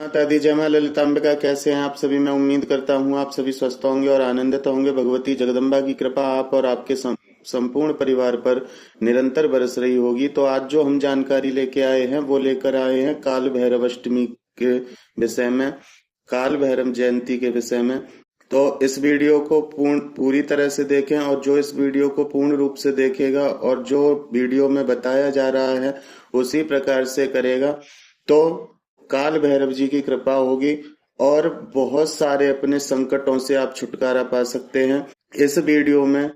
माता दी जय मां ललितांबिका। कैसे हैं आप सभी? मैं उम्मीद करता हूँ आप सभी स्वस्थ होंगे और आनंदित होंगे। भगवती जगदम्बा की कृपा आप और आपके संपूर्ण परिवार पर निरंतर बरस रही होगी। तो आज जो हम जानकारी लेके आए हैं वो लेकर आए हैं काल भैरव अष्टमी के विषय में, काल भैरव जयंती के विषय में। तो इस वीडियो को पूरी तरह से देखें, और जो इस वीडियो को पूर्ण रूप से देखेगा और जो वीडियो में बताया जा रहा है उसी प्रकार से करेगा तो काल भैरव जी की कृपा होगी और बहुत सारे अपने संकटों से आप छुटकारा पा सकते हैं। इस वीडियो में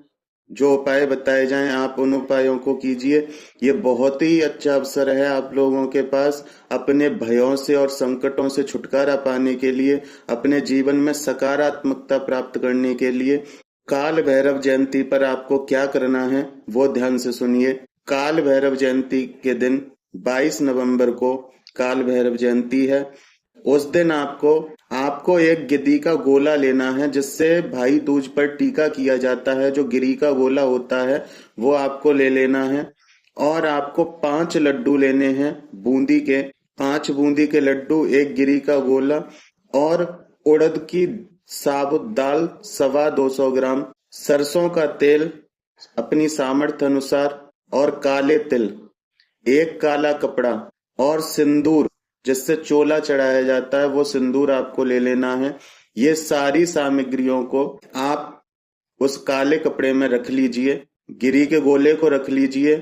जो उपाय बताए जाएं आप उन उपायों को कीजिए। ये बहुत ही अच्छा अवसर है आप लोगों के पास अपने भयों से और संकटों से छुटकारा पाने के लिए, अपने जीवन में सकारात्मकता प्राप्त करने के लिए। काल भैरव जयंती पर आपको क्या करना है वो ध्यान से सुनिए। काल भैरव जयंती के दिन 22 नवंबर को काल भैरव जयंती है। उस दिन आपको एक गिरी का गोला लेना है, जिससे भाई दूज पर टीका किया जाता है। जो गिरी का गोला होता है वो आपको ले लेना है, और आपको 5 लड्डू लेने हैं बूंदी के। 5 बूंदी के लड्डू, एक गिरी का गोला और उड़द की साबुत दाल 250 ग्राम, सरसों का तेल अपनी सामर्थ्य अनुसार, और काले तिल, एक काला कपड़ा और सिंदूर जिससे चोला चढ़ाया जाता है वो सिंदूर आपको ले लेना है। ये सारी सामग्रियों को आप उस काले कपड़े में रख लीजिए। गिरी के गोले को रख लीजिए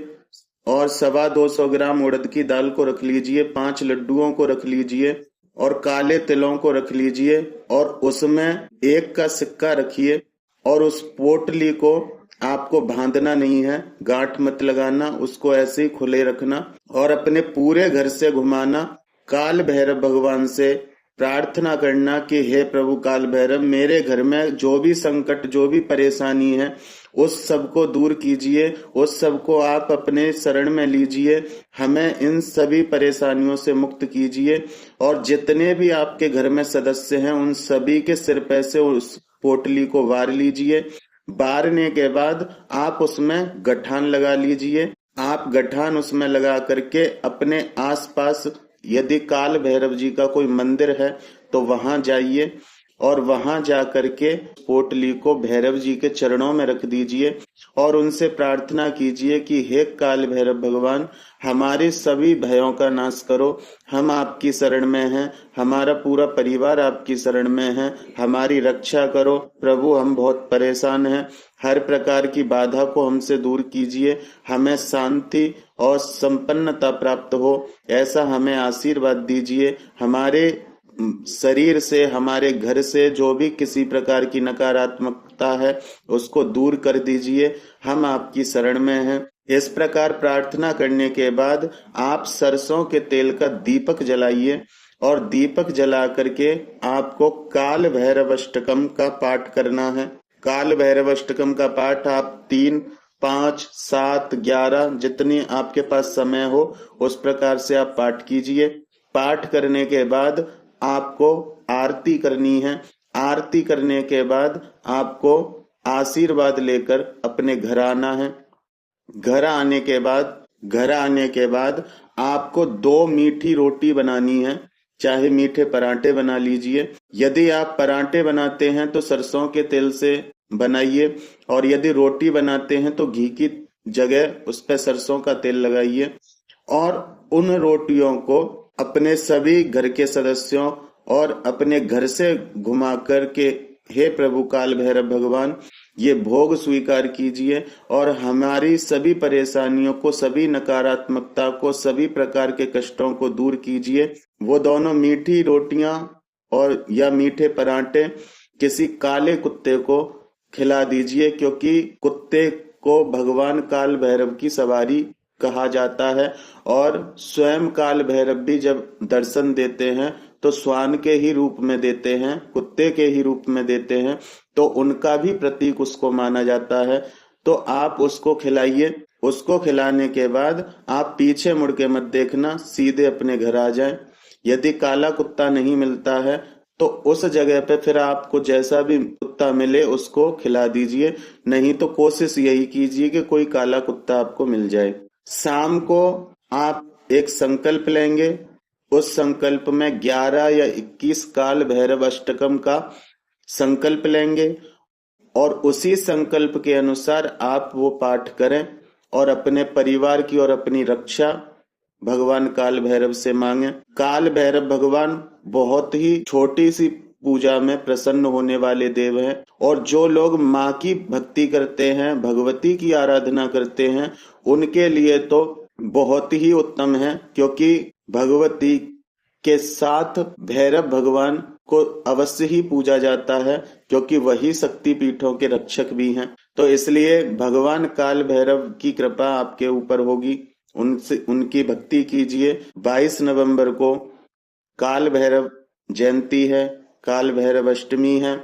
और 250 ग्राम उड़द की दाल को रख लीजिए। 5 लड्डुओं को रख लीजिए और काले तिलों को रख लीजिए, और उसमें 1 का सिक्का रखिए। और उस पोटली को आपको बांधना नहीं है, गांठ मत लगाना, उसको ऐसे ही खुले रखना और अपने पूरे घर से घुमाना। काल भैरव भगवान से प्रार्थना करना कि हे प्रभु काल भैरव, मेरे घर में जो भी संकट, जो भी परेशानी है उस सब को दूर कीजिए, उस सब को आप अपने शरण में लीजिए, हमें इन सभी परेशानियों से मुक्त कीजिए। और जितने भी आपके घर में सदस्य हैं उन सभी के सिर पे से उस पोटली को वार लीजिए। बारने के बाद आप उसमें गठान लगा लीजिए। आप गठान उसमें लगा करके अपने आसपास, यदि काल भैरव जी का कोई मंदिर है तो वहां जाइए और वहां जा करके पोटली को भैरव जी के चरणों में रख दीजिए और उनसे प्रार्थना कीजिए कि हे काल भैरव भगवान, हमारे सभी भयों का नाश करो। हम आपकी शरण में हैं, हमारा पूरा परिवार आपकी शरण में है, हमारी रक्षा करो प्रभु। हम बहुत परेशान हैं, हर प्रकार की बाधा को हमसे दूर कीजिए, हमें शांति और संपन्नता प्राप्त हो ऐसा हमें आशीर्वाद दीजिए। हमारे शरीर से, हमारे घर से जो भी किसी प्रकार की नकारात्मकता है उसको दूर कर दीजिए, हम आपकी शरण में हैं। इस प्रकार प्रार्थना करने के बाद आप सरसों के तेल का दीपक जलाइए और दीपक जला करके आपको काल भैरव अष्टकम का पाठ करना है। काल भैरव अष्टकम का पाठ आप 3, 5, 7, 11 जितनी आपके पास समय हो उस प्रकार से आप पाठ कीजिए। पाठ करने के बाद आपको आरती करनी है। आरती करने के बाद आपको आशीर्वाद लेकर अपने घर आना है। घर आने के बाद आपको 2 मीठी रोटी बनानी है, चाहे मीठे पराठे बना लीजिए। यदि आप पराठे बनाते हैं तो सरसों के तेल से बनाइए, और यदि रोटी बनाते हैं तो घी की जगह उस पर सरसों का तेल लगाइए। और उन रोटियों को अपने सभी घर के सदस्यों और अपने घर से घुमा करके हे प्रभु काल भैरव भगवान, ये भोग स्वीकार कीजिए और हमारी सभी परेशानियों को, सभी नकारात्मकता को, सभी प्रकार के कष्टों को दूर कीजिए। वो दोनों मीठी रोटियां और या मीठे पराठे किसी काले कुत्ते को खिला दीजिए, क्योंकि कुत्ते को भगवान काल भैरव की सवारी कहा जाता है। और स्वयं काल भैरव भी जब दर्शन देते हैं तो श्वान के ही रूप में देते हैं, कुत्ते के ही रूप में देते हैं, तो उनका भी प्रतीक उसको माना जाता है। तो आप उसको खिलाइए। उसको खिलाने के बाद आप पीछे मुड़ के मत देखना, सीधे अपने घर आ जाएं। यदि काला कुत्ता नहीं मिलता है तो उस जगह पे फिर आपको जैसा भी कुत्ता मिले उसको खिला दीजिए, नहीं तो कोशिश यही कीजिए कि कोई काला कुत्ता आपको मिल जाए। शाम को आप एक संकल्प लेंगे उस संकल्प में 11 या 21 काल भैरव अष्टकम का संकल्प लेंगे और उसी संकल्प के अनुसार आप वो पाठ करें और अपने परिवार की और अपनी रक्षा भगवान काल भैरव से मांगे। काल भैरव भगवान बहुत ही छोटी सी पूजा में प्रसन्न होने वाले देव हैं और जो लोग माँ की भक्ति करते हैं, भगवती की आराधना करते हैं, उनके लिए तो बहुत ही उत्तम है, क्योंकि भगवती के साथ भैरव भगवान को अवश्य ही पूजा जाता है, क्योंकि वही शक्ति पीठों के रक्षक भी हैं। तो इसलिए भगवान काल भैरव की कृपा आपके ऊपर होगी, उनसे उनकी भक्ति कीजिए। 22 नवंबर को काल भैरव जयंती है, काल भैरव अष्टमी है,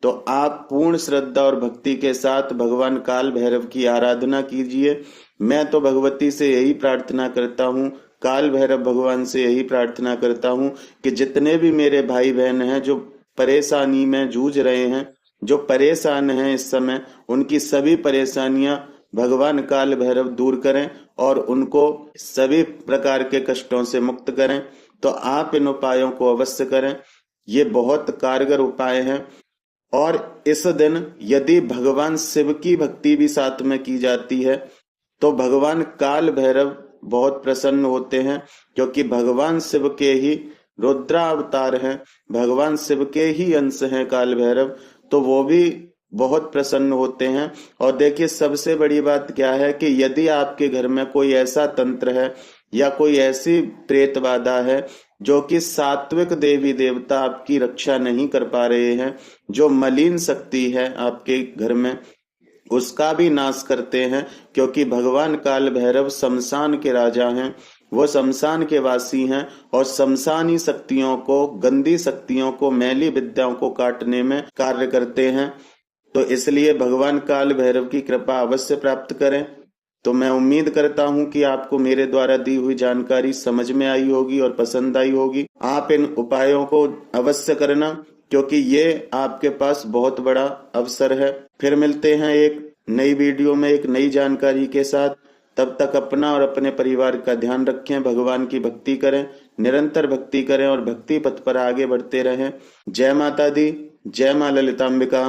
तो आप पूर्ण श्रद्धा और भक्ति के साथ भगवान काल भैरव की आराधना कीजिए। मैं तो भगवती से यही प्रार्थना करता हूँ, काल भैरव भगवान से यही प्रार्थना करता हूँ कि जितने भी मेरे भाई बहन हैं जो परेशानी में जूझ रहे हैं, जो परेशान हैं इस समय, उनकी सभी परेशानियां भगवान काल भैरव दूर करें और उनको सभी प्रकार के कष्टों से मुक्त करें। तो आप इन उपायों को अवश्य करें, ये बहुत कारगर उपाय हैं। और इस दिन यदि भगवान शिव की भक्ति भी साथ में की जाती है तो भगवान काल भैरव बहुत प्रसन्न होते हैं, क्योंकि भगवान शिव के ही रुद्रावतार हैं, भगवान शिव के ही अंश हैं काल भैरव, तो वो भी बहुत प्रसन्न होते हैं। और देखिए सबसे बड़ी बात क्या है कि यदि आपके घर में कोई ऐसा तंत्र है या कोई ऐसी प्रेत बाधा है जो कि सात्विक देवी देवता आपकी रक्षा नहीं कर पा रहे हैं, जो मलिन शक्ति है आपके घर में, उसका भी नाश करते हैं, क्योंकि भगवान काल भैरव शमशान के राजा हैं, वो शमशान के वासी हैं और शमशानी शक्तियों को, गंदी शक्तियों को, मैली विद्याओं को काटने में कार्य करते हैं। तो इसलिए भगवान काल भैरव की कृपा अवश्य प्राप्त करें। तो मैं उम्मीद करता हूं कि आपको मेरे द्वारा दी हुई जानकारी समझ में आई होगी और पसंद आई होगी। आप इन उपायों को अवश्य करना, क्योंकि ये आपके पास बहुत बड़ा अवसर है। फिर मिलते हैं एक नई वीडियो में एक नई जानकारी के साथ। तब तक अपना और अपने परिवार का ध्यान रखें, भगवान की भक्ति करें, निरंतर भक्ति करें और भक्ति पथ पर आगे बढ़ते रहें। जय माता दी, जय मां ललितांबिका।